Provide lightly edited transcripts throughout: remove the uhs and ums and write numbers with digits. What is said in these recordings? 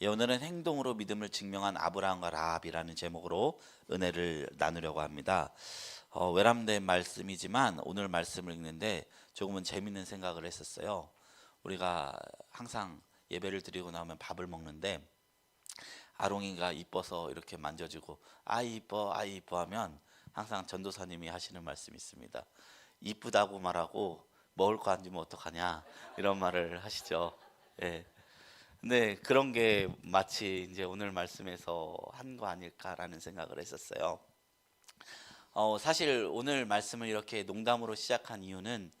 예, 오늘은 행동으로 믿음을 증명한 아브라함과 라합이라는 제목으로 은혜를 나누려고 합니다. 외람된 말씀이지만 오늘 말씀을 읽는데 조금은 재밌는 생각을 했었어요. 우리가 항상 예배를 드리고 나면 밥을 먹는데 아롱이가 이뻐서 이렇게 만져주고 아이 이뻐 아이 이뻐 하면 항상 전도사님이 하시는 말씀이 있습니다. 이쁘다고 말하고 먹을 거 안 주면 어떡하냐 이런 말을 하시죠. 예. 네, 그런 게 마치 이제 오늘 말씀에서 한 거 아닐까라는 생각을 했었어요. 사실 오늘 말씀을 이렇게 농담으로 시작한 이유는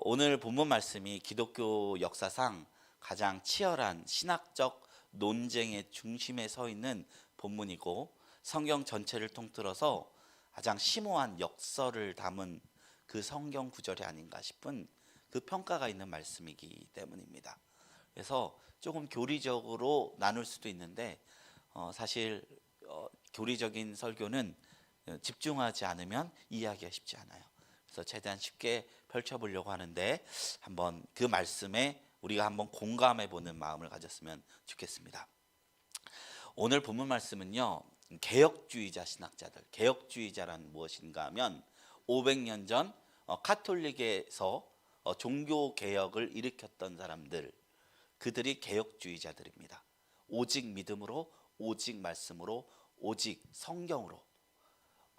오늘 본문 말씀이 기독교 역사상 가장 치열한 신학적 논쟁의 중심에 서 있는 본문이고 성경 전체를 통틀어서 가장 심오한 역설을 담은 그 성경 구절이 아닌가 싶은 그 평가가 있는 말씀이기 때문입니다. 그래서 조금 교리적으로 나눌 수도 있는데 사실 교리적인 설교는 집중하지 않으면 이해하기가 쉽지 않아요. 그래서 최대한 쉽게 펼쳐보려고 하는데 한번 그 말씀에 우리가 한번 공감해 보는 마음을 가졌으면 좋겠습니다. 오늘 본문 말씀은요, 개혁주의자 신학자들, 개혁주의자란 무엇인가 하면 500년 전 카톨릭에서 종교 개혁을 일으켰던 사람들, 그들이 개혁주의자들입니다. 오직 믿음으로, 오직 말씀으로, 오직 성경으로.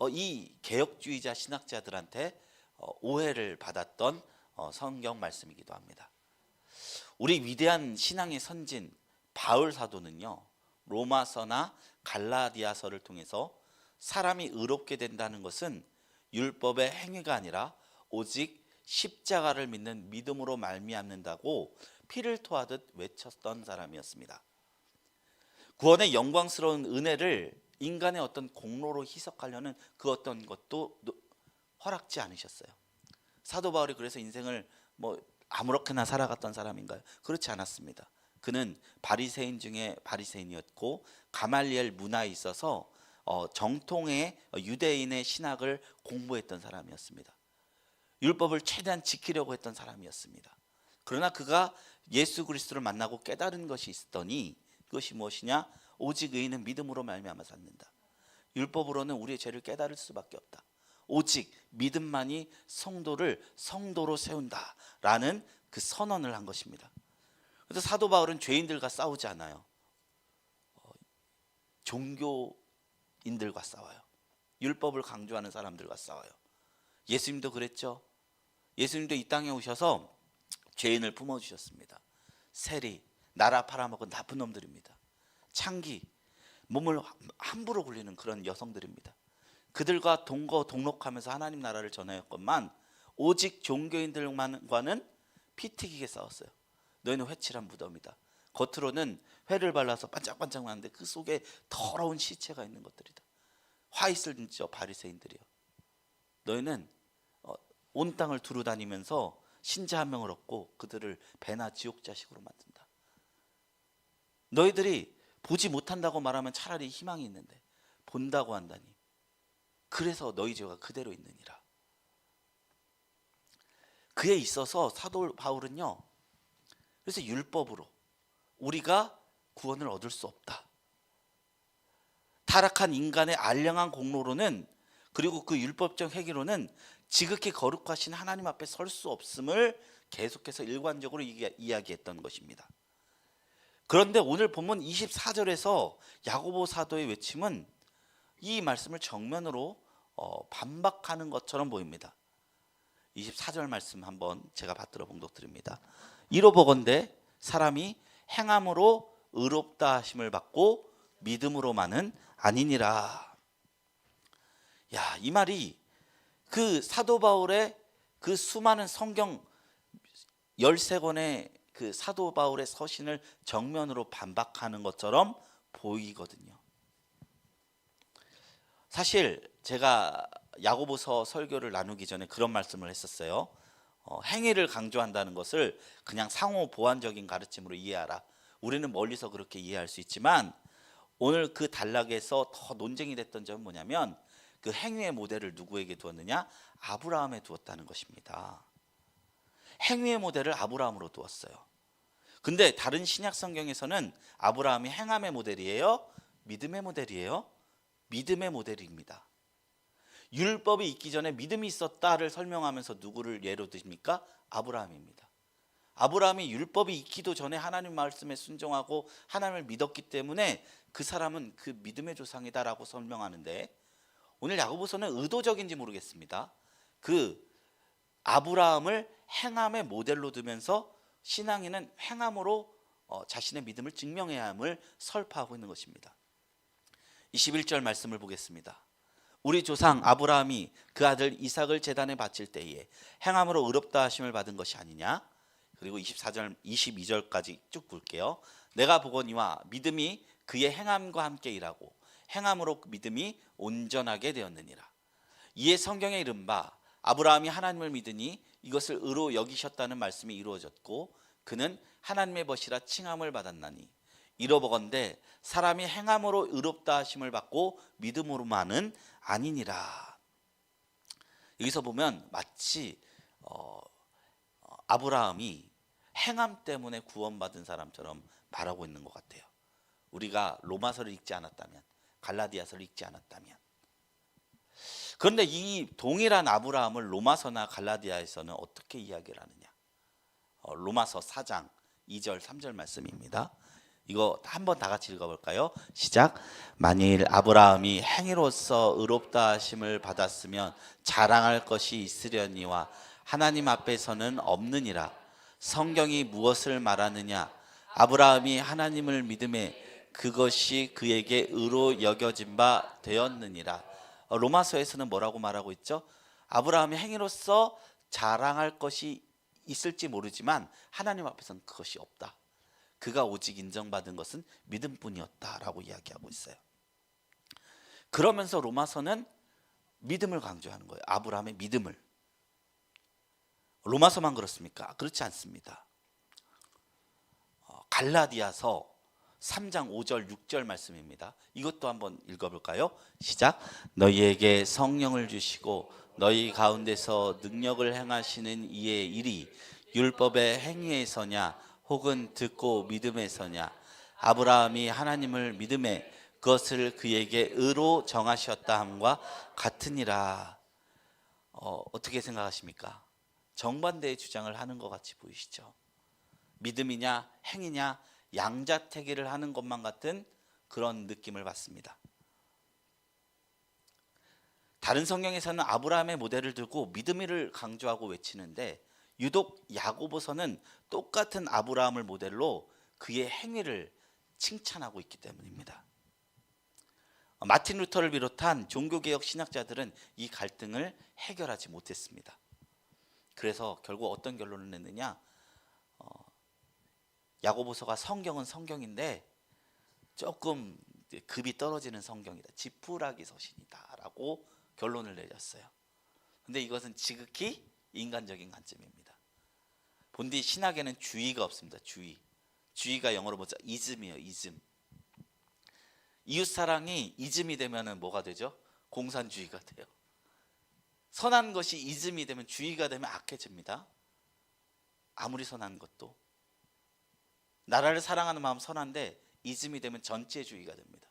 이 개혁주의자 신학자들한테 오해를 받았던 성경 말씀이기도 합니다. 우리 위대한 신앙의 선진 바울 사도는요, 로마서나 갈라디아서를 통해서 사람이 의롭게 된다는 것은 율법의 행위가 아니라 오직 십자가를 믿는 믿음으로 말미암는다고 피를 토하듯 외쳤던 사람이었습니다. 구원의 영광스러운 은혜를 인간의 어떤 공로로 희석하려는 그 어떤 것도 허락지 않으셨어요. 사도 바울이 그래서 인생을 아무렇게나 살아갔던 사람인가요? 그렇지 않았습니다. 그는 바리새인 중에 바리새인이었고 가말리엘 문화에 있어서 정통의 유대인의 신학을 공부했던 사람이었습니다. 율법을 최대한 지키려고 했던 사람이었습니다. 그러나 그가 예수 그리스도를 만나고 깨달은 것이 있더니 그것이 무엇이냐? 오직 의인은 믿음으로 말미암아 삽니다. 율법으로는 우리의 죄를 깨달을 수밖에 없다. 오직 믿음만이 성도를 성도로 세운다라는 그 선언을 한 것입니다. 그래서 사도 바울은 죄인들과 싸우지 않아요. 종교인들과 싸워요. 율법을 강조하는 사람들과 싸워요. 예수님도 그랬죠. 예수님도 이 땅에 오셔서 죄인을 품어주셨습니다. 세리, 나라 팔아먹은 나쁜 놈들입니다. 창기, 몸을 함부로 굴리는 그런 여성들입니다. 그들과 동거동록하면서 하나님 나라를 전하였건만 오직 종교인들과는 피 튀기게 싸웠어요. 너희는 회칠한 무덤이다. 겉으로는 회를 발라서 반짝반짝 나는데 그 속에 더러운 시체가 있는 것들이다. 화 있을 저 바리새인들이요. 너희는 온 땅을 두루 다니면서 신자 한 명을 얻고 그들을 배나 지옥 자식으로 만든다. 너희들이 보지 못한다고 말하면 차라리 희망이 있는데 본다고 한다니. 그래서 너희 죄가 그대로 있느니라. 그에 있어서 사도 바울은요, 그래서 율법으로 우리가 구원을 얻을 수 없다. 타락한 인간의 알량한 공로로는, 그리고 그 율법적 행위로는 지극히 거룩하신 하나님 앞에 설 수 없음을 계속해서 일관적으로 이야기했던 것입니다. 그런데 오늘 본문 24절에서 야고보 사도의 외침은 이 말씀을 정면으로 반박하는 것처럼 보입니다. 24절 말씀 한번 제가 받들어 봉독드립니다. 이로보건대 사람이 행함으로 의롭다 하심을 받고 믿음으로만은 아니니라. 야, 이 말이 그 사도 바울의 그 수많은 성경 13권의 그 사도 바울의 서신을 정면으로 반박하는 것처럼 보이거든요. 사실 제가 야고보서 설교를 나누기 전에 그런 말씀을 했었어요. 행위를 강조한다는 것을 그냥 상호 보완적인 가르침으로 이해하라. 우리는 멀리서 그렇게 이해할 수 있지만 오늘 그 단락에서 더 논쟁이 됐던 점은 뭐냐면 그 행위의 모델을 누구에게 두었느냐? 아브라함에 두었다는 것입니다. 행위의 모델을 아브라함으로 두었어요. 근데 다른 신약 성경에서는 아브라함이 행함의 모델이에요? 믿음의 모델이에요? 믿음의 모델입니다. 율법이 있기 전에 믿음이 있었다를 설명하면서 누구를 예로 드십니까? 아브라함입니다. 아브라함이 율법이 있기도 전에 하나님 말씀에 순종하고 하나님을 믿었기 때문에 그 사람은 그 믿음의 조상이다라고 설명하는데, 오늘 야고보서는 의도적인지 모르겠습니다. 그 아브라함을 행함의 모델로 두면서 신앙인은 행함으로 자신의 믿음을 증명해야 함을 설파하고 있는 것입니다. 21절 말씀을 보겠습니다. 우리 조상 아브라함이 그 아들 이삭을 제단에 바칠 때에 행함으로 의롭다 하심을 받은 것이 아니냐? 그리고 24절, 22절까지 쭉 볼게요. 내가 보거니와 믿음이 그의 행함과 함께 일하고 행함으로 믿음이 온전하게 되었느니라. 이에 성경에 이른바 아브라함이 하나님을 믿으니 이것을 의로 여기셨다는 말씀이 이루어졌고 그는 하나님의 벗이라 칭함을 받았나니 이러보건대 사람이 행함으로 의롭다 하심을 받고 믿음으로만은 아니니라. 여기서 보면 마치 아브라함이 행함 때문에 구원받은 사람처럼 말하고 있는 것 같아요. 우리가 로마서를 읽지 않았다면, 갈라디아서를 읽지 않았다면. 그런데 이 동일한 아브라함을 로마서나 갈라디아에서는 어떻게 이야기를 하느냐? 로마서 4장 2절 3절 말씀입니다. 이거 한번 다 같이 읽어볼까요? 시작. 만일 아브라함이 행위로서 의롭다 하심을 받았으면 자랑할 것이 있으려니와 하나님 앞에서는 없느니라. 성경이 무엇을 말하느냐? 아브라함이 하나님을 믿음에 그것이 그에게 의로 여겨진 바 되었느니라. 로마서에서는 뭐라고 말하고 있죠? 아브라함이 행위로서 자랑할 것이 있을지 모르지만 하나님 앞에서는 그것이 없다. 그가 오직 인정받은 것은 믿음뿐이었다라고 이야기하고 있어요. 그러면서 로마서는 믿음을 강조하는 거예요. 아브라함의 믿음을. 로마서만 그렇습니까? 그렇지 않습니다. 갈라디아서 3장 5절 6절 말씀입니다. 이것도 한번 읽어볼까요? 시작. 너희에게 성령을 주시고 너희 가운데서 능력을 행하시는 이의 일이 율법의 행위에서냐 혹은 듣고 믿음에서냐? 아브라함이 하나님을 믿음에 그것을 그에게 의로 정하셨다 함과 같으니라. 어떻게 생각하십니까? 정반대의 주장을 하는 것 같이 보이시죠? 믿음이냐 행위냐 양자택일을 하는 것만 같은 그런 느낌을 받습니다. 다른 성경에서는 아브라함의 모델을 들고 믿음을 강조하고 외치는데 유독 야고보서는 똑같은 아브라함을 모델로 그의 행위를 칭찬하고 있기 때문입니다. 마틴 루터를 비롯한 종교개혁 신학자들은 이 갈등을 해결하지 못했습니다. 그래서 결국 어떤 결론을 냈느냐? 야고보서가 성경은 성경인데 조금 급이 떨어지는 성경이다. 지푸라기 서신이다 라고 결론을 내렸어요. 근데 이것은 지극히 인간적인 관점입니다. 본디 신학에는 주의가 없습니다. 주의가 영어로 보자 이즘이에요. 이즘. 이웃사랑이 이즘이 되면 뭐가 되죠? 공산주의가 돼요. 선한 것이 이즘이 되면 주의가 되면 악해집니다. 아무리 선한 것도. 나라를 사랑하는 마음 선한데 이즘이 되면 전체주의가 됩니다.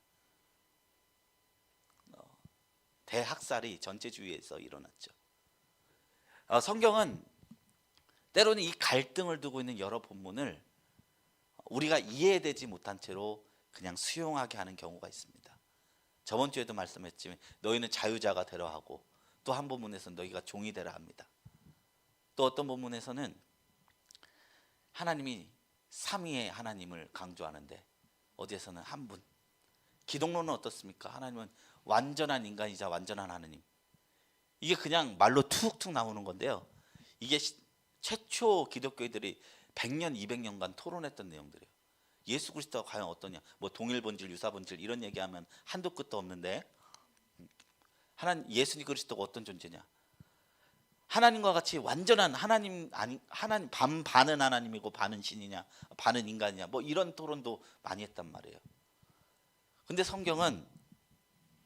대학살이 전체주의에서 일어났죠. 성경은 때로는 이 갈등을 두고 있는 여러 본문을 우리가 이해되지 못한 채로 그냥 수용하게 하는 경우가 있습니다. 저번 주에도 말씀했지만 너희는 자유자가 되라 하고, 또 한 본문에서는 너희가 종이 되라 합니다. 또 어떤 본문에서는 하나님이 삼위의 하나님을 강조하는데 어디에서는 한 분. 기독론은 어떻습니까? 하나님은 완전한 인간이자 완전한 하나님. 이게 그냥 말로 툭툭 나오는 건데요. 이게 최초 기독교인들이 100년, 200년간 토론했던 내용들이에요. 예수 그리스도가 과연 어떠냐? 뭐 동일 본질, 유사 본질 이런 얘기하면 한도 끝도 없는데 예수 그리스도가 어떤 존재냐? 하나님과 같이 완전한 하나님 반은 하나님이고 반은 신이냐, 반은 인간이냐, 뭐 이런 토론도 많이 했단 말이에요. 근데 성경은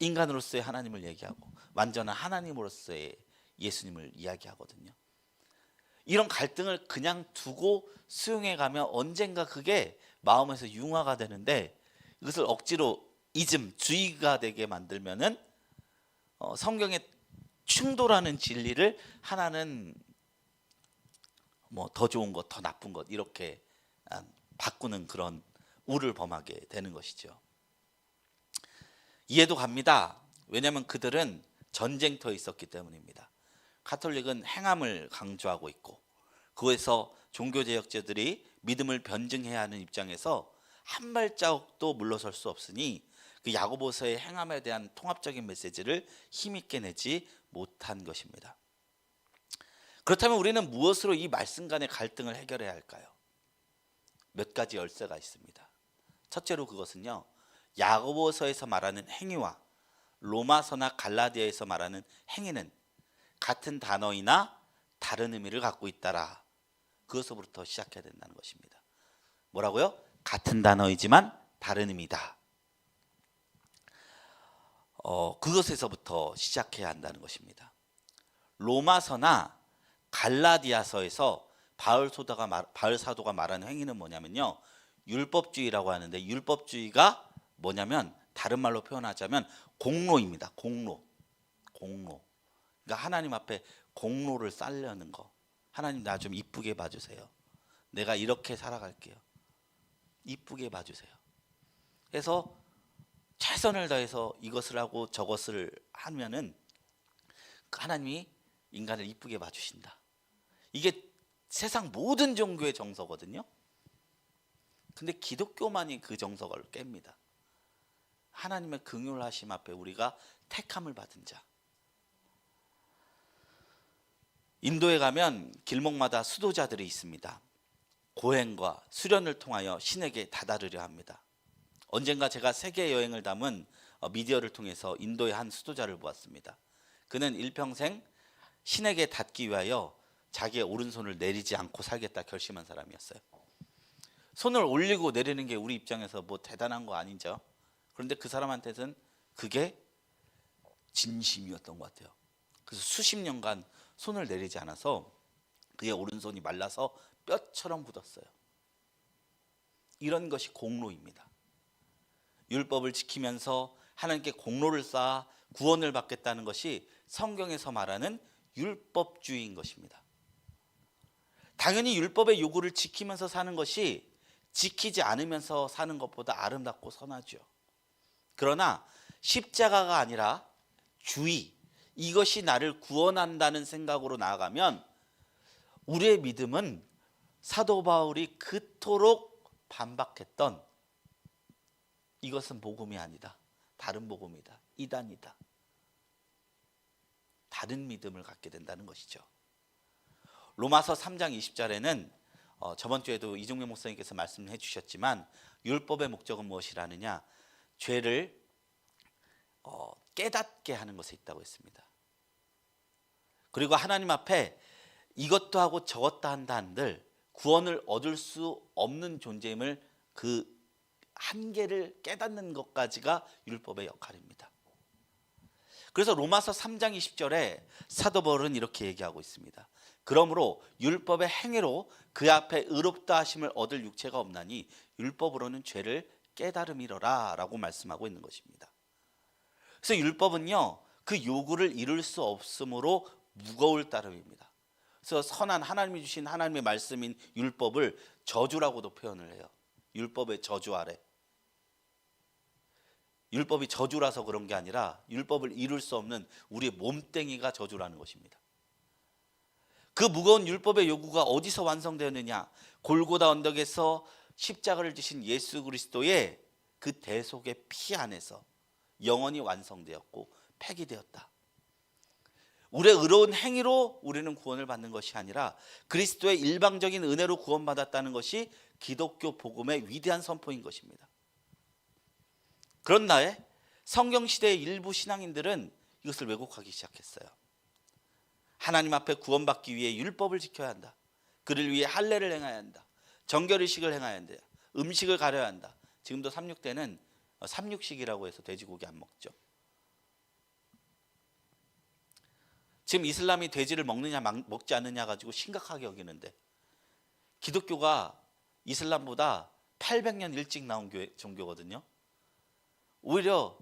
인간으로서의 하나님을 얘기하고 완전한 하나님으로서의 예수님을 이야기하거든요. 이런 갈등을 그냥 두고 수용해 가면 언젠가 그게 마음에서 융화가 되는데, 이것을 억지로 이즘, 주의가 되게 만들면은 성경에 충돌하는 진리를 하나는 뭐 더 좋은 것, 더 나쁜 것 이렇게 바꾸는 그런 우를 범하게 되는 것이죠. 이해도 갑니다. 왜냐하면 그들은 전쟁터에 있었기 때문입니다. 가톨릭은 행함을 강조하고 있고, 그에서 종교개혁자들이 믿음을 변증해야 하는 입장에서 한 발자국도 물러설 수 없으니 그 야고보서의 행함에 대한 통합적인 메시지를 힘있게 내지 못한 것입니다. 그렇다면 우리는 무엇으로 이 말씀 간의 갈등을 해결해야 할까요? 몇 가지 열쇠가 있습니다. 첫째로 그것은요, 야고보서에서 말하는 행위와 로마서나 갈라디아에서 말하는 행위는 같은 단어이나 다른 의미를 갖고 있다라. 그것으로부터 시작해야 된다는 것입니다. 뭐라고요? 같은 단어이지만 다른 의미다. 그것에서부터 시작해야 한다는 것입니다. 로마서나 갈라디아서에서 바울 사도가 말하는 행위는 뭐냐면요, 율법주의라고 하는데, 율법주의가 뭐냐면 다른 말로 표현하자면 공로입니다. 공로. 그러니까 하나님 앞에 공로를 쌓으려는 거. 하나님 나 좀 이쁘게 봐주세요. 내가 이렇게 살아갈게요. 이쁘게 봐주세요. 그래서 최선을 다해서 이것을 하고 저것을 하면은 하나님이 인간을 이쁘게 봐주신다. 이게 세상 모든 종교의 정서거든요. 근데 기독교만이 그 정서를 깹니다. 하나님의 긍휼하심 앞에 우리가 택함을 받은 자. 인도에 가면 길목마다 수도자들이 있습니다. 고행과 수련을 통하여 신에게 다다르려 합니다. 언젠가 제가 세계 여행을 담은 미디어를 통해서 인도의 한 수도자를 보았습니다. 그는 일평생 신에게 닿기 위하여 자기의 오른손을 내리지 않고 살겠다 결심한 사람이었어요. 손을 올리고 내리는 게 우리 입장에서 뭐 대단한 거 아니죠. 그런데 그 사람한테는 그게 진심이었던 것 같아요. 그래서 수십 년간 손을 내리지 않아서 그의 오른손이 말라서 뼈처럼 굳었어요. 이런 것이 공로입니다. 율법을 지키면서 하나님께 공로를 쌓아 구원을 받겠다는 것이 성경에서 말하는 율법주의인 것입니다. 당연히 율법의 요구를 지키면서 사는 것이 지키지 않으면서 사는 것보다 아름답고 선하죠. 그러나 십자가가 아니라 주의, 이것이 나를 구원한다는 생각으로 나아가면 우리의 믿음은 사도 바울이 그토록 반박했던 이것은 복음이 아니다, 다른 복음이다, 이단이다, 다른 믿음을 갖게 된다는 것이죠. 로마서 3장 20절에는 저번 주에도 이종명 목사님께서 말씀해 주셨지만 율법의 목적은 무엇이라느냐, 죄를 깨닫게 하는 것에 있다고 했습니다. 그리고 하나님 앞에 이것도 하고 저것도 한다 한들 구원을 얻을 수 없는 존재임을, 그 한계를 깨닫는 것까지가 율법의 역할입니다. 그래서 로마서 3장 20절에 사도 바울은 이렇게 얘기하고 있습니다. 그러므로 율법의 행위로 그 앞에 의롭다 하심을 얻을 육체가 없나니 율법으로는 죄를 깨달음이로라 라고 말씀하고 있는 것입니다. 그래서 율법은요, 그 요구를 이룰 수 없으므로 무거울 따름입니다. 그래서 선한 하나님이 주신 하나님의 말씀인 율법을 저주라고도 표현을 해요. 율법의 저주 아래. 율법이 저주라서 그런 게 아니라 율법을 이룰 수 없는 우리의 몸뚱이가 저주라는 것입니다. 그 무거운 율법의 요구가 어디서 완성되었느냐? 골고다 언덕에서 십자가를 지신 예수 그리스도의 그 대속의 피 안에서 영원히 완성되었고 폐기되었다. 우리의 의로운 행위로 우리는 구원을 받는 것이 아니라 그리스도의 일방적인 은혜로 구원받았다는 것이 기독교 복음의 위대한 선포인 것입니다. 그런데 성경시대의 일부 신앙인들은 이것을 왜곡하기 시작했어요. 하나님 앞에 구원받기 위해 율법을 지켜야 한다. 그를 위해 할례를 행해야 한다. 정결의식을 행해야 한다. 음식을 가려야 한다. 지금도 삼육대는 삼육식이라고 해서 돼지고기 안 먹죠. 지금 이슬람이 돼지를 먹느냐 먹지 않느냐 가지고 심각하게 여기는데, 기독교가 이슬람보다 800년 일찍 나온 종교거든요. 오히려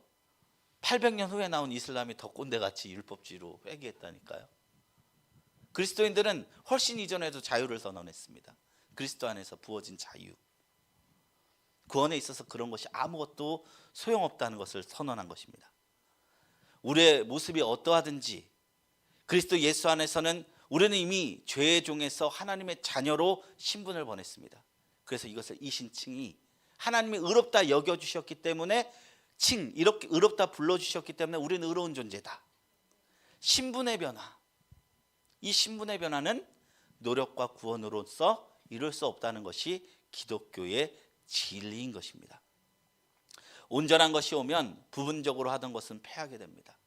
800년 후에 나온 이슬람이 더 꼰대같이 율법주의로 회귀했다니까요. 그리스도인들은 훨씬 이전에도 자유를 선언했습니다. 그리스도 안에서 부어진 자유. 구원에 있어서 그런 것이 아무것도 소용없다는 것을 선언한 것입니다. 우리의 모습이 어떠하든지 그리스도 예수 안에서는 우리는 이미 죄의 종에서 하나님의 자녀로 신분을 번했습니다. 그래서 이것을 이신칭이 하나님이 의롭다 여겨주셨기 때문에 이렇게 의롭다 불러주셨기 때문에 우리는 의로운 존재다. 신분의 변화. 이 신분의 변화는 노력과 구원으로서 이룰 수 없다는 것이 기독교의 진리인 것입니다. 온전한 것이 오면 부분적으로 하던 것은 패하게 됩니다.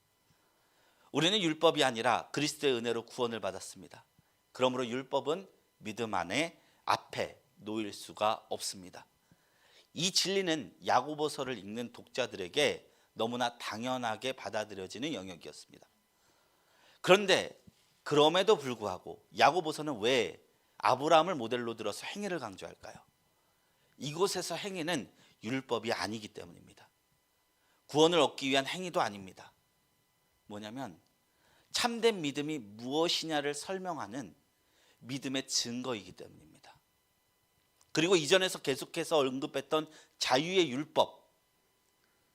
우리는 율법이 아니라 그리스도의 은혜로 구원을 받았습니다. 그러므로 율법은 믿음 안에 앞에 놓일 수가 없습니다. 이 진리는 야고보서를 읽는 독자들에게 너무나 당연하게 받아들여지는 영역이었습니다. 그런데 그럼에도 불구하고 야고보서는 왜 아브라함을 모델로 들어서 행위를 강조할까요? 이곳에서 행위는 율법이 아니기 때문입니다. 구원을 얻기 위한 행위도 아닙니다. 뭐냐면 참된 믿음이 무엇이냐를 설명하는 믿음의 증거이기 때문입니다. 그리고 이전에서 계속해서 언급했던 자유의 율법,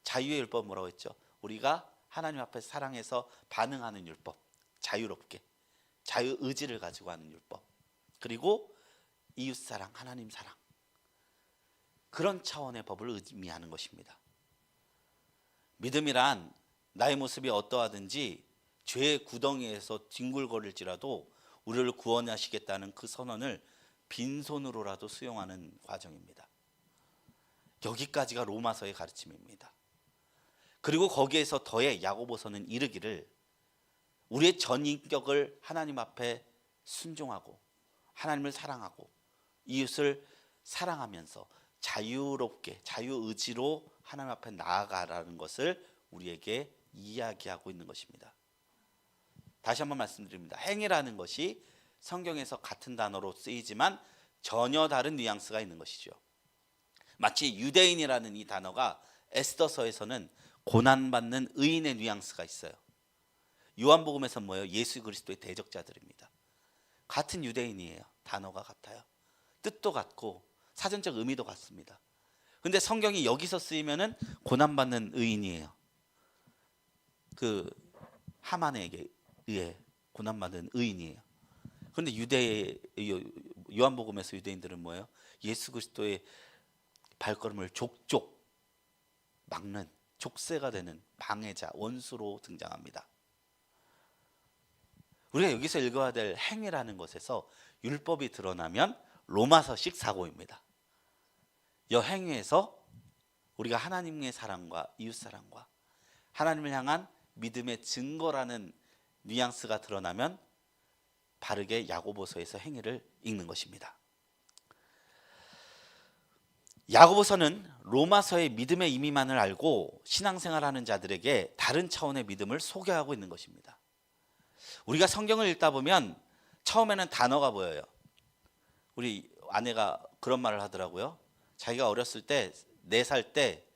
자유의 율법 뭐라고 했죠? 우리가 하나님 앞에 사랑해서 반응하는 율법, 자유롭게 자유 의지를 가지고 하는 율법, 그리고 이웃사랑, 하나님 사랑, 그런 차원의 법을 의미하는 것입니다. 믿음이란 나의 모습이 어떠하든지 죄의 구덩이에서 뒹굴거릴지라도 우리를 구원하시겠다는 그 선언을 빈손으로라도 수용하는 과정입니다. 여기까지가 로마서의 가르침입니다. 그리고 거기에서 더해 야고보서는 이르기를 우리의 전 인격을 하나님 앞에 순종하고 하나님을 사랑하고 이웃을 사랑하면서 자유롭게 자유의지로 하나님 앞에 나아가라는 것을 우리에게 이야기하고 있는 것입니다. 다시 한번 말씀드립니다. 행위라는 것이 성경에서 같은 단어로 쓰이지만 전혀 다른 뉘앙스가 있는 것이죠. 마치 유대인이라는 이 단어가 에스더서에서는 고난받는 의인의 뉘앙스가 있어요. 요한복음에서는 뭐예요? 예수 그리스도의 대적자들입니다. 같은 유대인이에요. 단어가 같아요. 뜻도 같고 사전적 의미도 같습니다. 근데 성경이 여기서 쓰이면은 고난받는 의인이에요. 그 하만에게 의해 고난받는 의인이에요. 그런데 요한복음에서 유대인들은 뭐예요? 예수 그리스도의 발걸음을 족족 막는 족쇄가 되는 방해자, 원수로 등장합니다. 우리가 여기서 읽어야 될 행위라는 것에서 율법이 드러나면 로마서식 사고입니다. 이 행위에서 우리가 하나님의 사랑과 이웃사랑과 하나님을 향한 믿음의 증거라는 뉘앙스가 드러나면 바르게 야고보서에서 행위를 읽는 것입니다. 야고보서는 로마서의 믿음의 의미만을 알고 신앙생활하는 자들에게 다른 차원의 믿음을 소개하고 있는 것입니다. 우리가 성경을 읽다 보면 처음에는 단어가 보여요. 우리 아내가 그런 말을 하더라고요. 자기가 어렸을 때 4살 때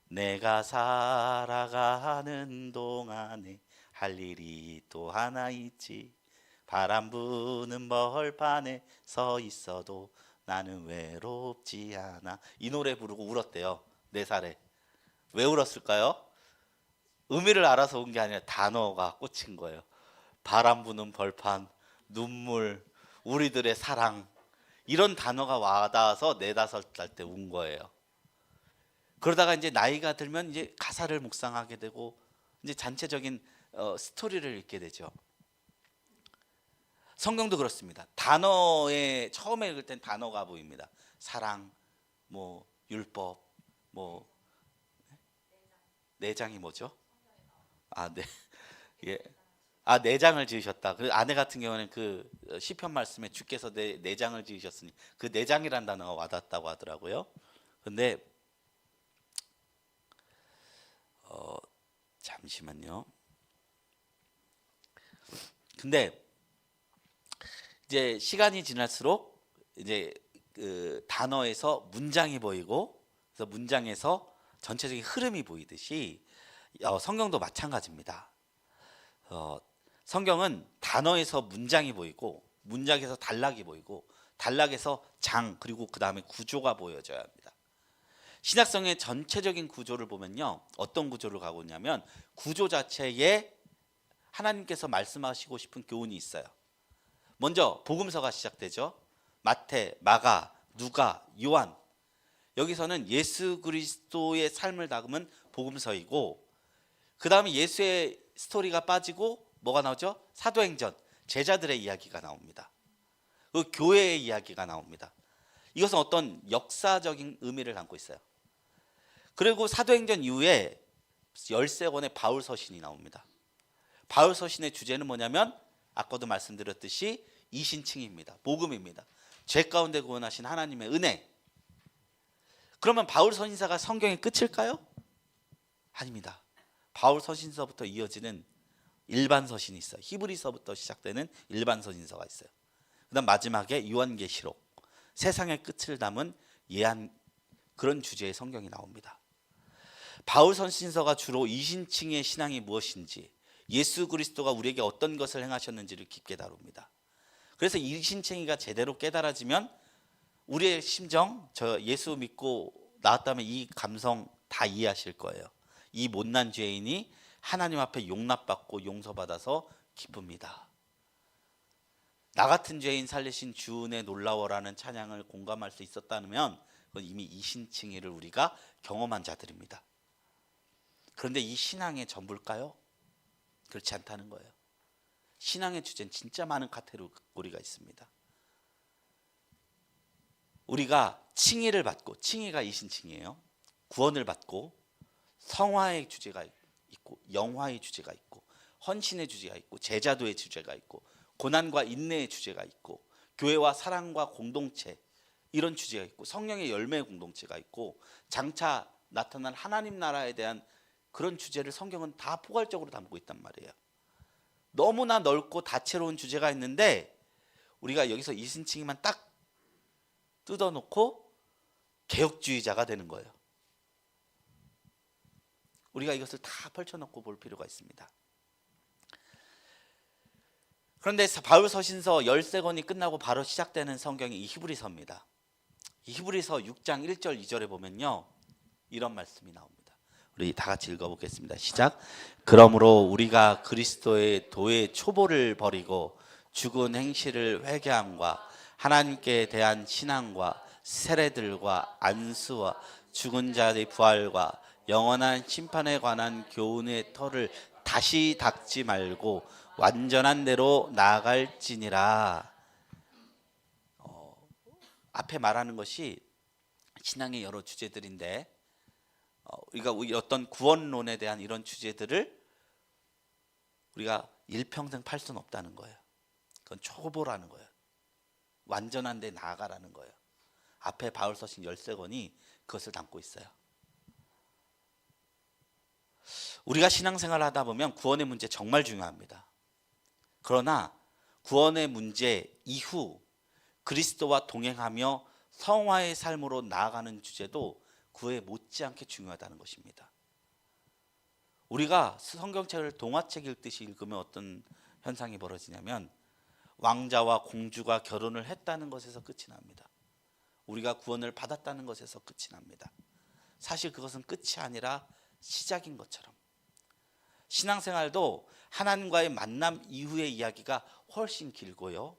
내가 살아가는 동안에 할 일이 또 하나 있지, 바람 부는 벌판에 서 있어도 나는 외롭지 않아, 이 노래 부르고 울었대요. 4살에. 왜 울었을까요? 의미를 알아서 온 게 아니라 단어가 꽂힌 거예요. 바람 부는 벌판, 눈물, 우리들의 사랑, 이런 단어가 와닿아서 4-5살 때 운 거예요. 그러다가 이제 나이가 들면 이제 가사를 묵상하게 되고 이제 전체적인 스토리를 읽게 되죠. 성경도 그렇습니다. 단어에 처음에 읽을 땐 단어가 보입니다. 사랑, 뭐 율법, 뭐 내장이 뭐죠? 네. 예. 내장을 지으셨다. 그 아내 같은 경우는 그 시편 말씀에 주께서 내장을 지으셨으니 그 내장이란 단어가 와닿았다고 하더라고요. 근데 잠시만요. 근데 이제 시간이 지날수록 이제 그 단어에서 문장이 보이고, 그래서 문장에서 전체적인 흐름이 보이듯이 성경도 마찬가지입니다. 성경은 단어에서 문장이 보이고, 문장에서 단락이 보이고, 단락에서 장, 그리고 그 다음에 구조가 보여져야 합니다. 신약성의 전체적인 구조를 보면요, 어떤 구조를 가고 있냐면 구조 자체에 하나님께서 말씀하시고 싶은 교훈이 있어요. 먼저 복음서가 시작되죠. 마태, 마가, 누가, 요한. 여기서는 예수 그리스도의 삶을 담은 복음서이고, 그 다음에 예수의 스토리가 빠지고 뭐가 나오죠? 사도행전, 제자들의 이야기가 나옵니다. 그 교회의 이야기가 나옵니다. 이것은 어떤 역사적인 의미를 담고 있어요. 그리고 사도행전 이후에 13권의 바울서신이 나옵니다. 바울서신의 주제는 뭐냐면 아까도 말씀드렸듯이 이신칭입니다. 복음입니다. 죄 가운데 구원하신 하나님의 은혜. 그러면 바울서신서가 성경의 끝일까요? 아닙니다. 바울서신서부터 이어지는 일반서신이 있어요. 히브리서부터 시작되는 일반서신서가 있어요. 그 다음 마지막에 요한계시록, 세상의 끝을 담은 예한 그런 주제의 성경이 나옵니다. 바울서신서가 주로 이신칭의 신앙이 무엇인지, 예수 그리스도가 우리에게 어떤 것을 행하셨는지를 깊게 다룹니다. 그래서 이신칭이가 제대로 깨달아지면 우리의 심정, 저 예수 믿고 나왔다면 이 감성 다 이해하실 거예요. 이 못난 죄인이 하나님 앞에 용납받고 용서받아서 기쁩니다. 나 같은 죄인 살리신 주은혜 놀라워라는 찬양을 공감할 수 있었다면 그건 이미 이신칭의를 우리가 경험한 자들입니다. 그런데 이 신앙의 전부일까요? 그렇지 않다는 거예요. 신앙의 주제는 진짜 많은 카테고리가 있습니다. 우리가 칭의를 받고, 칭의가 이신칭이에요. 구원을 받고 성화의 주제가 있고, 영화의 주제가 있고, 헌신의 주제가 있고, 제자도의 주제가 있고, 고난과 인내의 주제가 있고, 교회와 사랑과 공동체 이런 주제가 있고, 성령의 열매의 공동체가 있고, 장차 나타난 하나님 나라에 대한 그런 주제를 성경은 다 포괄적으로 담고 있단 말이에요. 너무나 넓고 다채로운 주제가 있는데 우리가 여기서 이신칭이만 딱 뜯어놓고 개혁주의자가 되는 거예요. 우리가 이것을 다 펼쳐놓고 볼 필요가 있습니다. 그런데 바울서신서 13권이 끝나고 바로 시작되는 성경이 이 히브리서입니다. 이 히브리서 6장 1절 2절에 보면요, 이런 말씀이 나옵니다. 우리 다 같이 읽어보겠습니다. 시작. 그러므로 우리가 그리스도의 도의 초보를 버리고 죽은 행실을 회개함과 하나님께 대한 신앙과 세례들과 안수와 죽은 자의 부활과 영원한 심판에 관한 교훈의 터를 다시 닦지 말고 완전한 대로 나아갈지니라. 앞에 말하는 것이 신앙의 여러 주제들인데 우리가 어떤 구원론에 대한 이런 주제들을 우리가 일평생 팔 수는 없다는 거예요. 그건 초보라는 거예요. 완전한 데 나아가라는 거예요. 앞에 바울서신 13권이 그것을 담고 있어요. 우리가 신앙생활을 하다 보면 구원의 문제 정말 중요합니다. 그러나 구원의 문제 이후 그리스도와 동행하며 성화의 삶으로 나아가는 주제도 그에 못지않게 중요하다는 것입니다. 우리가 성경책을 동화책 읽듯이 읽으면 어떤 현상이 벌어지냐면 왕자와 공주가 결혼을 했다는 것에서 끝이 납니다. 우리가 구원을 받았다는 것에서 끝이 납니다. 사실 그것은 끝이 아니라 시작인 것처럼 신앙생활도 하나님과의 만남 이후의 이야기가 훨씬 길고요,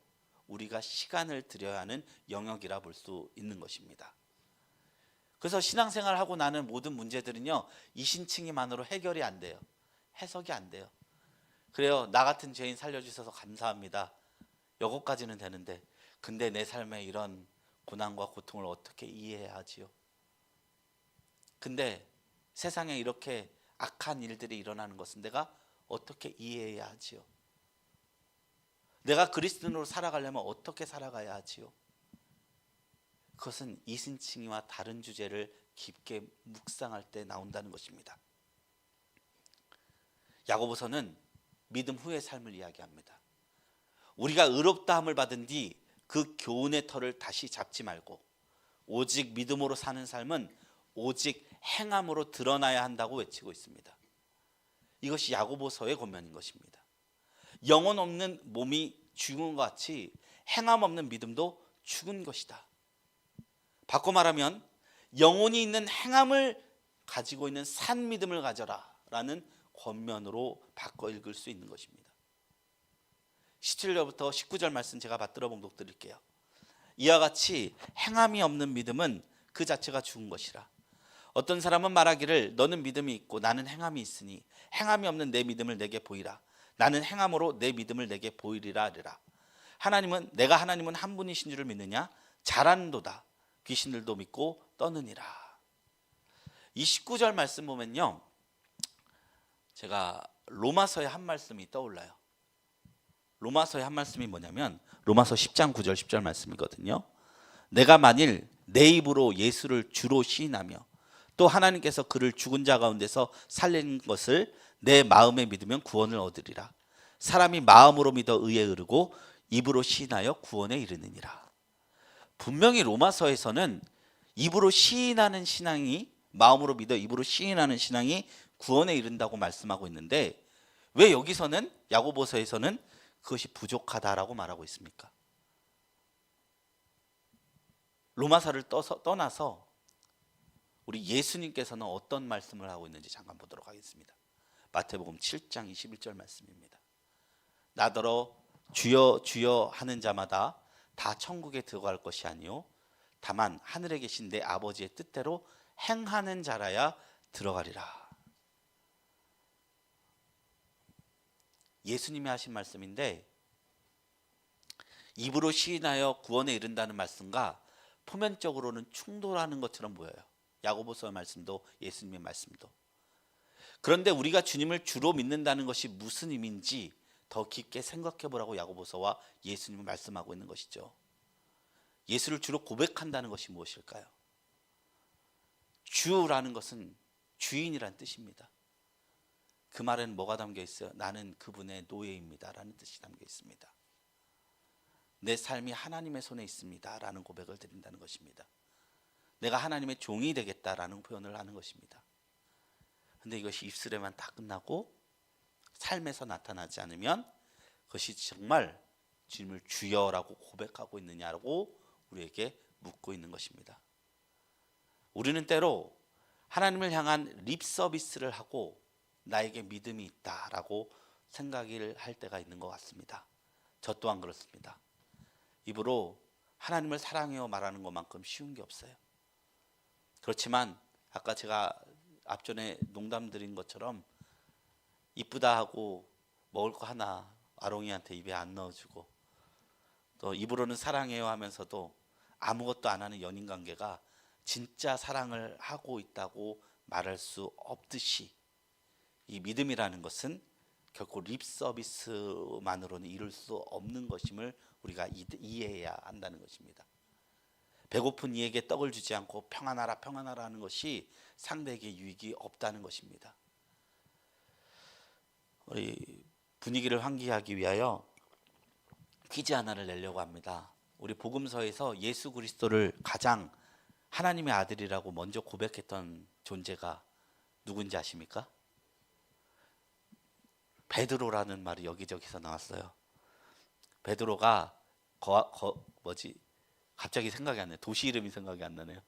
우리가 시간을 들여야 하는 영역이라 볼 수 있는 것입니다. 그래서 신앙생활을 하고 나는 모든 문제들은요, 이신칭의만으로 해결이 안 돼요. 해석이 안 돼요. 그래요, 나 같은 죄인 살려주셔서 감사합니다. 요거까지는 되는데 근데 내 삶에 이런 고난과 고통을 어떻게 이해해야 하지요? 근데 세상에 이렇게 악한 일들이 일어나는 것은 내가 어떻게 이해해야 하지요? 내가 그리스도인으로 살아가려면 어떻게 살아가야 하지요? 그것은 이신칭의와 다른 주제를 깊게 묵상할 때 나온다는 것입니다. 야고보서는 믿음 후의 삶을 이야기합니다. 우리가 의롭다함을 받은 뒤 그 교훈의 털을 다시 잡지 말고 오직 믿음으로 사는 삶은 오직 행함으로 드러나야 한다고 외치고 있습니다. 이것이 야고보서의 권면인 것입니다. 영혼 없는 몸이 죽은 것 같이 행함 없는 믿음도 죽은 것이다. 바꿔 말하면 영혼이 있는 행함을 가지고 있는 산 믿음을 가져라 라는 권면으로 바꿔 읽을 수 있는 것입니다. 17절부터 19절 말씀 제가 받들어 봉독 드릴게요. 이와 같이 행함이 없는 믿음은 그 자체가 죽은 것이라. 어떤 사람은 말하기를 너는 믿음이 있고 나는 행함이 있으니 행함이 없는 내 믿음을 내게 보이라. 나는 행함으로 내 믿음을 내게 보이리라 하리라. 내가 하나님은 한 분이신 줄을 믿느냐? 잘하는도다. 귀신들도 믿고 떠느니라. 이 19절 말씀 보면요, 제가 로마서의 한 말씀이 떠올라요. 로마서의 한 말씀이 뭐냐면 로마서 10장 9절 10절 말씀이거든요. 내가 만일 내 입으로 예수를 주로 시인하며 또 하나님께서 그를 죽은 자 가운데서 살린 것을 내 마음에 믿으면 구원을 얻으리라. 사람이 마음으로 믿어 의에 이르고 입으로 시인하여 구원에 이르느니라. 분명히 로마서에서는 입으로 시인하는 신앙이, 마음으로 믿어 입으로 시인하는 신앙이 구원에 이른다고 말씀하고 있는데 왜 여기서는, 야고보서에서는 그것이 부족하다라고 말하고 있습니까? 로마서를 떠나서 우리 예수님께서는 어떤 말씀을 하고 있는지 잠깐 보도록 하겠습니다. 마태복음 7장 21절 말씀입니다. 나더러 주여 주여 하는 자마다 다 천국에 들어갈 것이 아니요 다만 하늘에 계신 내 아버지의 뜻대로 행하는 자라야 들어가리라. 예수님이 하신 말씀인데 입으로 시인하여 구원에 이른다는 말씀과 표면적으로는 충돌하는 것처럼 보여요. 야고보서의 말씀도 예수님의 말씀도. 그런데 우리가 주님을 주로 믿는다는 것이 무슨 의미인지 더 깊게 생각해 보라고 야고보서와 예수님이 말씀하고 있는 것이죠. 예수를 주로 고백한다는 것이 무엇일까요? 주라는 것은 주인이란 뜻입니다. 그 말은 뭐가 담겨 있어요? 나는 그분의 노예입니다 라는 뜻이 담겨 있습니다. 내 삶이 하나님의 손에 있습니다 라는 고백을 드린다는 것입니다. 내가 하나님의 종이 되겠다라는 표현을 하는 것입니다. 근데 이것이 입술에만 다 끝나고 삶에서 나타나지 않으면 그것이 정말 주님을 주여라고 고백하고 있느냐고 우리에게 묻고 있는 것입니다. 우리는 때로 하나님을 향한 립 서비스를 하고 나에게 믿음이 있다라고 생각을 할 때가 있는 것 같습니다. 저 또한 그렇습니다. 입으로 하나님을 사랑해요 말하는 것만큼 쉬운 게 없어요. 그렇지만 아까 제가 앞전에 농담 드린 것처럼 이쁘다 하고 먹을 거 하나 아롱이한테 입에 안 넣어주고 또 입으로는 사랑해요 하면서도 아무것도 안 하는 연인 관계가 진짜 사랑을 하고 있다고 말할 수 없듯이 이 믿음이라는 것은 결코 립 서비스만으로는 이룰 수 없는 것임을 우리가 이해해야 한다는 것입니다. 배고픈 이에게 떡을 주지 않고 평안하라 평안하라 하는 것이 상대에게 유익이 없다는 것입니다. 우리 분위기를 환기하기 위하여 퀴즈 하나를 내려고 합니다. 우리 복음서에서 예수 그리스도를 가장 하나님의 아들이라고 먼저 고백했던 존재가 누군지 아십니까? 베드로라는 말이 여기저기서 나왔어요. 베드로가 갑자기 생각이 안 나요. 도시 이름이 생각이 안 나네요.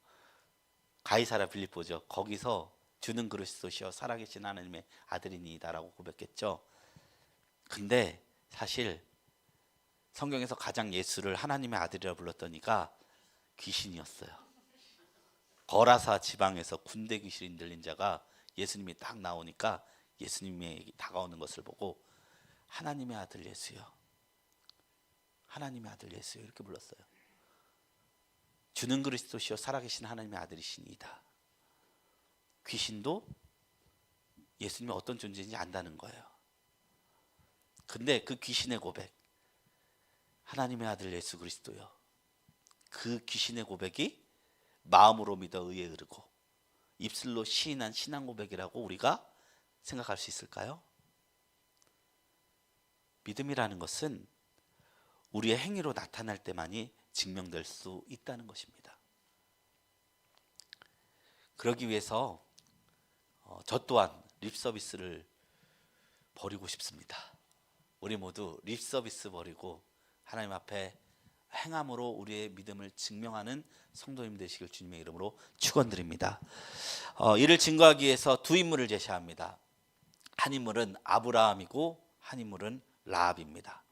가이사라 빌립보죠. 거기서 주는 그리스도시여 살아계신 하나님의 아들이니이다라고 고백했죠. 근데 사실 성경에서 가장 예수를 하나님의 아들이라 불렀던 이가 귀신이었어요. 거라사 지방에서 군대 귀신이 들린 자가 예수님이 딱 나오니까 예수님이 다가오는 것을 보고 하나님의 아들 예수여, 하나님의 아들 예수여 이렇게 불렀어요. 주는 그리스도시여 살아계신 하나님의 아들이시니이다. 귀신도 예수님이 어떤 존재인지 안다는 거예요. 근데 그 귀신의 고백, 하나님의 아들 예수 그리스도여, 그 귀신의 고백이 마음으로 믿어 의에 이르고 입술로 시인한 신앙 고백이라고 우리가 생각할 수 있을까요? 믿음이라는 것은 우리의 행위로 나타날 때만이 증명될 수 있다는 것입니다. 그러기 위해서 저 또한 립서비스를 버리고 싶습니다. 우리 모두 립서비스 버리고 하나님 앞에 행함으로 우리의 믿음을 증명하는 성도님 되시길 주님의 이름으로 축원드립니다. 이를 증거하기 위해서 두 인물을 제시합니다. 한 인물은 아브라함이고 한 인물은 라합입니다.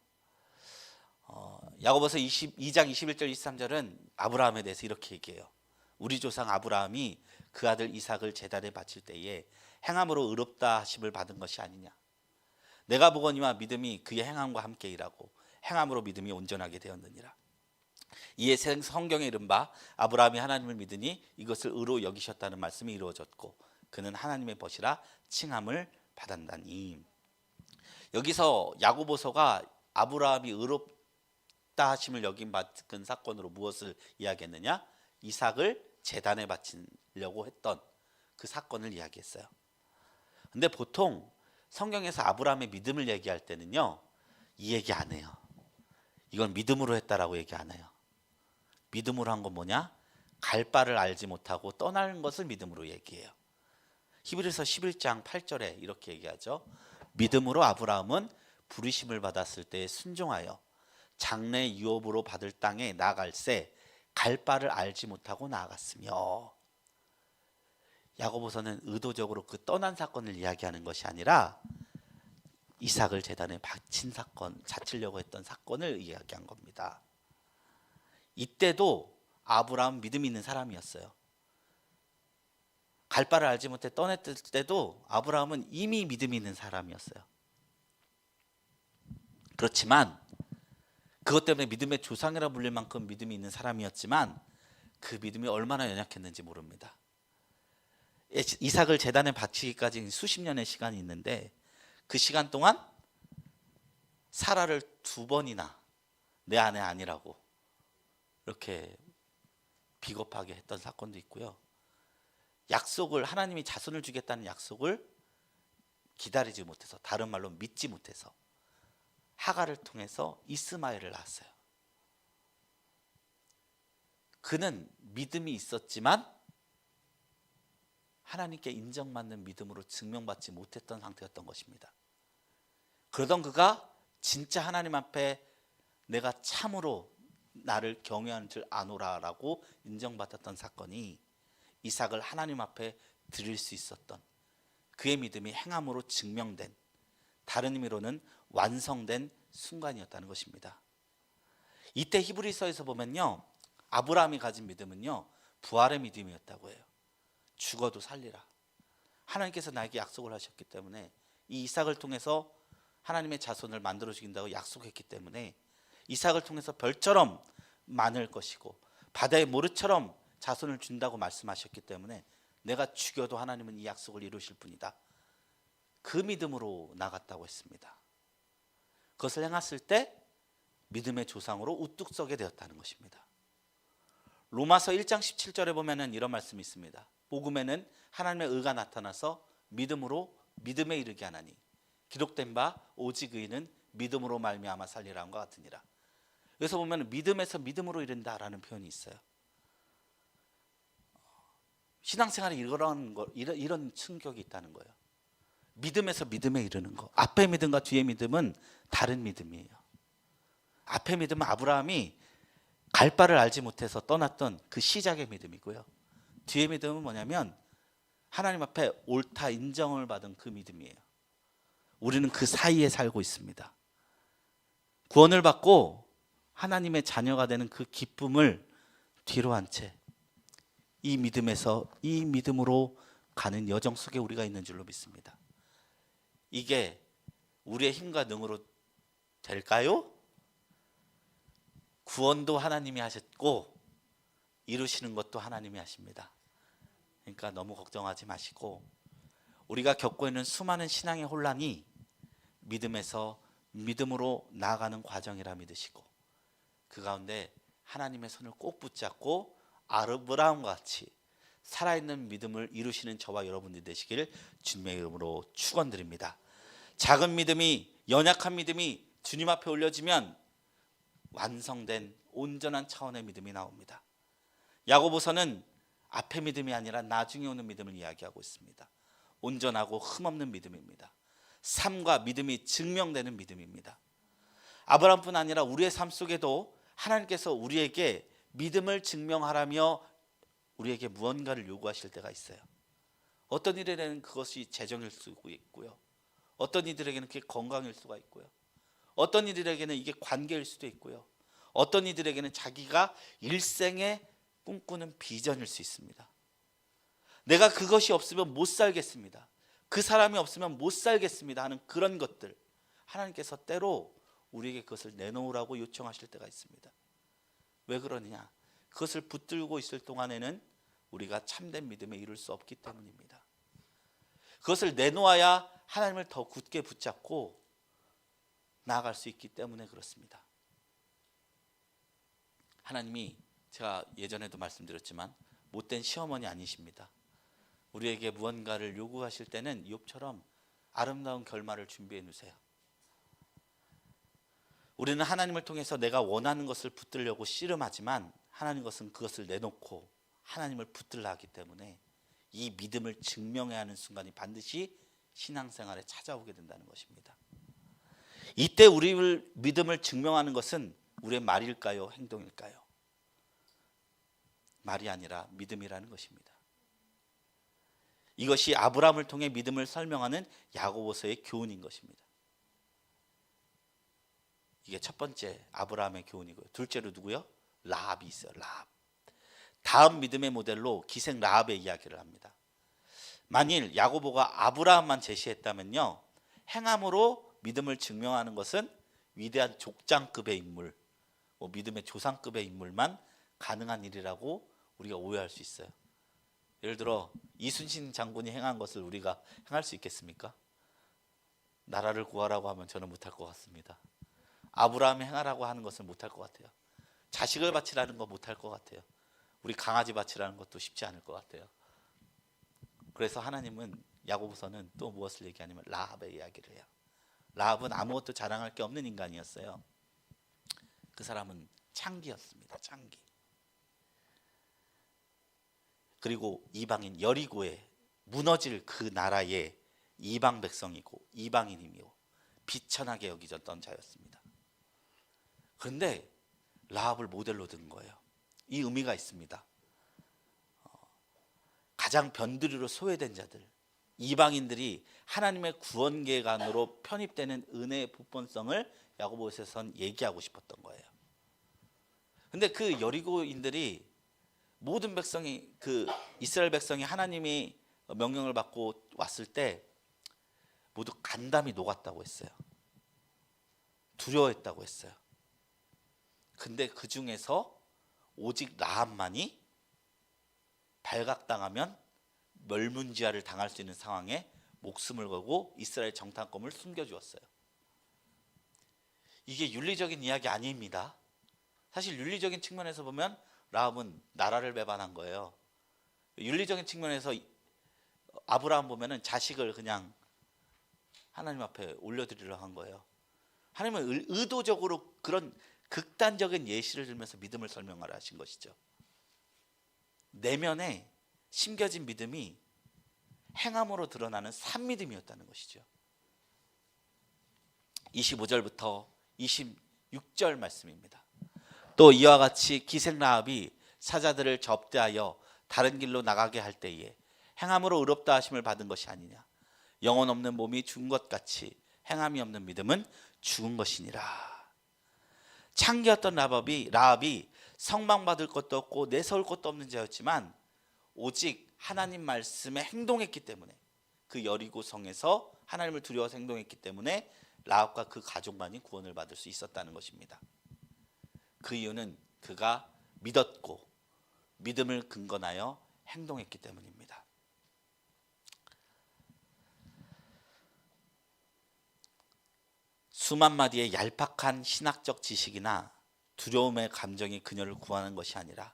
야고보서 22장 21절 23절은 아브라함에 대해서 이렇게 얘기해요. 우리 조상 아브라함이 그 아들 이삭을 제단에 바칠 때에 행함으로 의롭다 하심을 받은 것이 아니냐. 내가 보거니와 믿음이 그의 행함과 함께 일하고 행함으로 믿음이 온전하게 되었느니라. 이에 성경에 이른바 아브라함이 하나님을 믿으니 이것을 의로 여기셨다는 말씀이 이루어졌고 그는 하나님의 벗이라 칭함을 받았나니. 여기서 야고보서가 아브라함이 의롭다 하심을 여김 받은 사건으로 무엇을 이야기했느냐? 이삭을 제단에 바치려고 했던 그 사건을 이야기했어요. 근데 보통 성경에서 아브라함의 믿음을 얘기할 때는요, 이 얘기 안 해요. 이건 믿음으로 했다라고 얘기 안 해요. 믿음으로 한 건 뭐냐? 갈 바를 알지 못하고 떠나는 것을 믿음으로 얘기해요. 히브리서 11장 8절에 이렇게 얘기하죠. 믿음으로 아브라함은 부르심을 받았을 때에 순종하여 장래 유업으로 받을 땅에 나아갈새 갈 바를 알지 못하고 나아갔으며. 야고보서는 의도적으로 그 떠난 사건을 이야기하는 것이 아니라 이삭을 제단에 바친 사건, 바치려고 했던 사건을 이야기한 겁니다. 이때도 아브라함 믿음이 있는 사람이었어요. 갈 바를 알지 못해 떠났을 때도 아브라함은 이미 믿음이 있는 사람이었어요. 그렇지만 그것 때문에 믿음의 조상이라 불릴 만큼 믿음이 있는 사람이었지만 그 믿음이 얼마나 연약했는지 모릅니다. 이삭을 제단에 바치기까지 수십 년의 시간이 있는데 그 시간 동안 사라를 2번이나 내 아내 아니라고 이렇게 비겁하게 했던 사건도 있고요. 약속을, 하나님이 자손을 주겠다는 약속을 기다리지 못해서, 다른 말로 믿지 못해서 하갈을 통해서 이스마엘을 낳았어요. 그는 믿음이 있었지만 하나님께 인정받는 믿음으로 증명받지 못했던 상태였던 것입니다. 그러던 그가 진짜 하나님 앞에 내가 참으로 나를 경외하는 줄 아노라라고 인정받았던 사건이 이삭을 하나님 앞에 드릴 수 있었던 그의 믿음이 행함으로 증명된, 다른 의미로는 완성된 순간이었다는 것입니다. 이때 히브리서에서 보면요, 아브라함이 가진 믿음은요 부활의 믿음이었다고 해요. 죽어도 살리라. 하나님께서 나에게 약속을 하셨기 때문에 이 이삭을 통해서 하나님의 자손을 만들어 주긴다고 약속했기 때문에 이삭을 통해서 별처럼 많을 것이고 바다의 모래처럼 자손을 준다고 말씀하셨기 때문에 내가 죽여도 하나님은 이 약속을 이루실 분이다. 그 믿음으로 나갔다고 했습니다. 그것을 행했을 때 믿음의 조상으로 우뚝 서게 되었다는 것입니다. 로마서 1장 17절에 보면은 이런 말씀이 있습니다. 복음에는 하나님의 의가 나타나서 믿음으로 믿음에 이르게 하나니 기록된 바 오직 의인은 믿음으로 말미암아 살리라 함과 같으니라. 여기서 보면 믿음에서 믿음으로 이른다라는 표현이 있어요. 신앙생활에 이런 충격이 있다는 거예요. 믿음에서 믿음에 이르는 거. 앞의 믿음과 뒤의 믿음은 다른 믿음이에요. 앞의 믿음은 아브라함이 갈 바를 알지 못해서 떠났던 그 시작의 믿음이고요. 뒤의 믿음은 뭐냐면 하나님 앞에 옳다 인정을 받은 그 믿음이에요. 우리는 그 사이에 살고 있습니다. 구원을 받고 하나님의 자녀가 되는 그 기쁨을 뒤로 한 채 이 믿음에서 이 믿음으로 가는 여정 속에 우리가 있는 줄로 믿습니다. 이게 우리의 힘과 능으로 될까요? 구원도 하나님이 하셨고 이루시는 것도 하나님이 하십니다. 그러니까 너무 걱정하지 마시고 우리가 겪고 있는 수많은 신앙의 혼란이 믿음에서 믿음으로 나아가는 과정이라 믿으시고 그 가운데 하나님의 손을 꼭 붙잡고 아브라함과 같이 살아있는 믿음을 이루시는 저와 여러분들이 되시기를 주님의 이름으로 축원드립니다. 작은 믿음이, 연약한 믿음이 주님 앞에 올려지면 완성된 온전한 차원의 믿음이 나옵니다. 야고보서는 앞의 믿음이 아니라 나중에 오는 믿음을 이야기하고 있습니다. 온전하고 흠없는 믿음입니다. 삶과 믿음이 증명되는 믿음입니다. 아브라함뿐 아니라 우리의 삶 속에도 하나님께서 우리에게 믿음을 증명하라며 우리에게 무언가를 요구하실 때가 있어요. 어떤 일에는 그것이 재정일 수도 있고요. 어떤 이들에게는 그게 건강일 수가 있고요. 어떤 이들에게는 이게 관계일 수도 있고요. 어떤 이들에게는 자기가 일생에 꿈꾸는 비전일 수 있습니다. 내가 그것이 없으면 못 살겠습니다. 그 사람이 없으면 못 살겠습니다 하는 그런 것들, 하나님께서 때로 우리에게 그것을 내놓으라고 요청하실 때가 있습니다. 왜 그러느냐? 그것을 붙들고 있을 동안에는 우리가 참된 믿음에 이룰 수 없기 때문입니다. 그것을 내놓아야 하나님을 더 굳게 붙잡고 나아갈 수 있기 때문에 그렇습니다. 하나님이, 제가 예전에도 말씀드렸지만, 못된 시어머니 아니십니다. 우리에게 무언가를 요구하실 때는 이욥처럼 아름다운 결말을 준비해 놓으세요. 우리는 하나님을 통해서 내가 원하는 것을 붙들려고 씨름하지만 하나님 것은 그것을 내놓고 하나님을 붙들라 하기 때문에 이 믿음을 증명해야 하는 순간이 반드시 신앙생활에 찾아오게 된다는 것입니다. 이때 우리를 믿음을 증명하는 것은 우리의 말일까요? 행동일까요? 말이 아니라 믿음이라는 것입니다. 이것이 아브라함을 통해 믿음을 설명하는 야고보서의 교훈인 것입니다. 이게 첫 번째 아브라함의 교훈이고요. 둘째로 누구요? 라합이 있어요. 라합. 다음 믿음의 모델로 기생 라합의 이야기를 합니다. 만일 야고보가 아브라함만 제시했다면요, 행함으로 믿음을 증명하는 것은 위대한 족장급의 인물, 믿음의 조상급의 인물만 가능한 일이라고 우리가 오해할 수 있어요. 예를 들어 이순신 장군이 행한 것을 우리가 행할 수 있겠습니까? 나라를 구하라고 하면 저는 못할 것 같습니다. 아브라함이 행하라고 하는 것을 못할 것 같아요. 자식을 바치라는 거 못할 것 같아요. 우리 강아지 바치라는 것도 쉽지 않을 것 같아요. 그래서 하나님은 야고보서는 또 무엇을 얘기하냐면 라합의 이야기를 해요. 라합은 아무것도 자랑할 게 없는 인간이었어요. 그 사람은 창기였습니다. 창기. 그리고 이방인 여리고에 무너질 그 나라의 이방 백성이고 이방인이며 비천하게 여기졌던 자였습니다. 그런데 라합을 모델로 든 거예요. 이 의미가 있습니다. 가장 변두리로 소외된 자들, 이방인들이 하나님의 구원계관으로 편입되는 은혜의 보편성을 야고보서에선 얘기하고 싶었던 거예요. 근데 그 여리고인들이 모든 백성이, 그 이스라엘 백성이 하나님이 명령을 받고 왔을 때 모두 간담이 녹았다고 했어요. 두려워했다고 했어요. 근데 그 중에서 오직 라합만이 발각당하면 멸문지화를 당할 수 있는 상황에 목숨을 걸고 이스라엘 정탐권을 숨겨주었어요. 이게 윤리적인 이야기 아닙니다. 사실 윤리적인 측면에서 보면 라합은 나라를 배반한 거예요. 윤리적인 측면에서 아브라함 보면은 자식을 그냥 하나님 앞에 올려드리려 한 거예요. 하나님은 의도적으로 그런 극단적인 예시를 들면서 믿음을 설명하라 하신 것이죠. 내면에 심겨진 믿음이 행함으로 드러나는 산믿음이었다는 것이죠. 25절부터 26절 말씀입니다. 또 이와 같이 기생 라합이 사자들을 접대하여 다른 길로 나가게 할 때에 행함으로 의롭다 하심을 받은 것이 아니냐. 영혼 없는 몸이 죽은 것 같이 행함이 없는 믿음은 죽은 것이니라. 창기였던 라합이 성망받을 것도 없고 내세울 것도 없는 자였지만 오직 하나님 말씀에 행동했기 때문에, 그 여리고 성에서 하나님을 두려워서 행동했기 때문에 라합과 그 가족만이 구원을 받을 수 있었다는 것입니다. 그 이유는 그가 믿었고 믿음을 근거하여 행동했기 때문입니다. 수만 마디의 얄팍한 신학적 지식이나 두려움의 감정이 그녀를 구하는 것이 아니라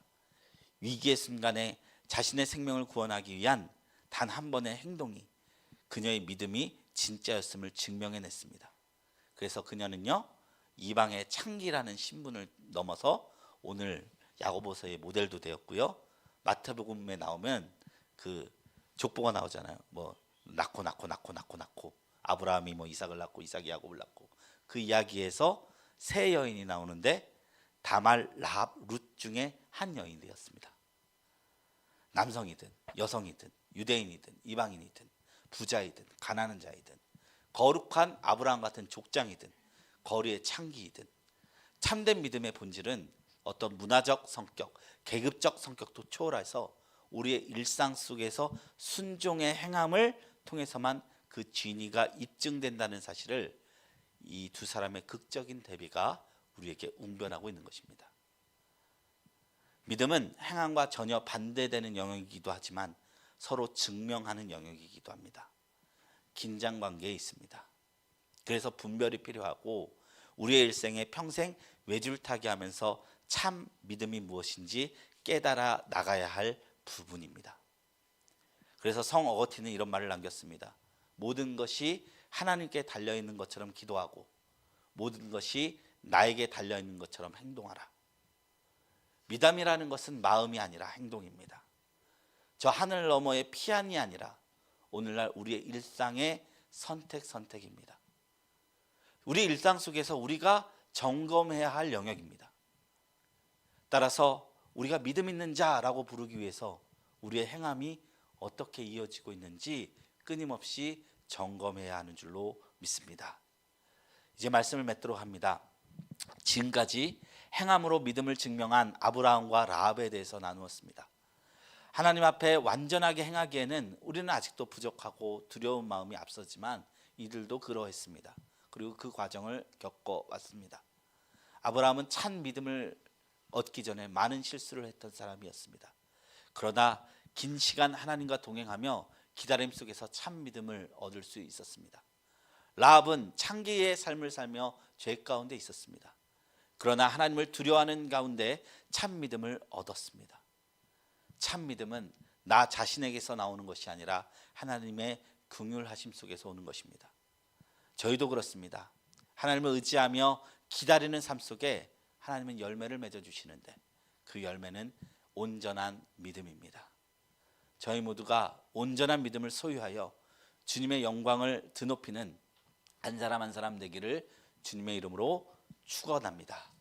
위기의 순간에 자신의 생명을 구원하기 위한 단 한 번의 행동이 그녀의 믿음이 진짜였음을 증명해냈습니다. 그래서 그녀는요, 이방의 창기라는 신분을 넘어서 오늘 야고보서의 모델도 되었고요. 마태복음에 나오면 그 족보가 나오잖아요. 뭐 낳고 아브라함이 뭐 이삭을 낳고 이삭이 야곱을 낳고 그 이야기에서 세 여인이 나오는데 다말, 라합, 룻 중에 한 여인이 되었습니다. 남성이든 여성이든 유대인이든 이방인이든 부자이든 가난한 자이든 거룩한 아브라함 같은 족장이든 거리의 창기이든 참된 믿음의 본질은 어떤 문화적 성격, 계급적 성격도 초월해서 우리의 일상 속에서 순종의 행함을 통해서만 그 진위가 입증된다는 사실을 이 두 사람의 극적인 대비가 우리에게 웅변하고 있는 것입니다. 믿음은 행함과 전혀 반대되는 영역이기도 하지만 서로 증명하는 영역이기도 합니다. 긴장 관계에 있습니다. 그래서 분별이 필요하고 우리의 일생에 평생 외줄타기 하면서 참 믿음이 무엇인지 깨달아 나가야 할 부분입니다. 그래서 성 어거티는 이런 말을 남겼습니다. 모든 것이 하나님께 달려있는 것처럼 기도하고 모든 것이 나에게 달려있는 것처럼 행동하라. 믿음이라는 것은 마음이 아니라 행동입니다. 저 하늘 너머의 피안이 아니라 오늘날 우리의 일상의 선택입니다. 우리 일상 속에서 우리가 점검해야 할 영역입니다. 따라서 우리가 믿음 있는 자라고 부르기 위해서 우리의 행함이 어떻게 이어지고 있는지 끊임없이 점검해야 하는 줄로 믿습니다. 이제 말씀을 맺도록 합니다. 지금까지 행함으로 믿음을 증명한 아브라함과 라합에 대해서 나누었습니다. 하나님 앞에 완전하게 행하기에는 우리는 아직도 부족하고 두려운 마음이 앞서지만 이들도 그러했습니다. 그리고 그 과정을 겪어왔습니다. 아브라함은 참 믿음을 얻기 전에 많은 실수를 했던 사람이었습니다. 그러나 긴 시간 하나님과 동행하며 기다림 속에서 참 믿음을 얻을 수 있었습니다. 라합은 창기의 삶을 살며 죄 가운데 있었습니다. 그러나 하나님을 두려워하는 가운데 참 믿음을 얻었습니다. 참 믿음은 나 자신에게서 나오는 것이 아니라 하나님의 긍휼하심 속에서 오는 것입니다. 저희도 그렇습니다. 하나님을 의지하며 기다리는 삶 속에 하나님은 열매를 맺어주시는데 그 열매는 온전한 믿음입니다. 저희 모두가 온전한 믿음을 소유하여 주님의 영광을 드높이는 한 사람 한 사람 되기를 주님의 이름으로 축원합니다.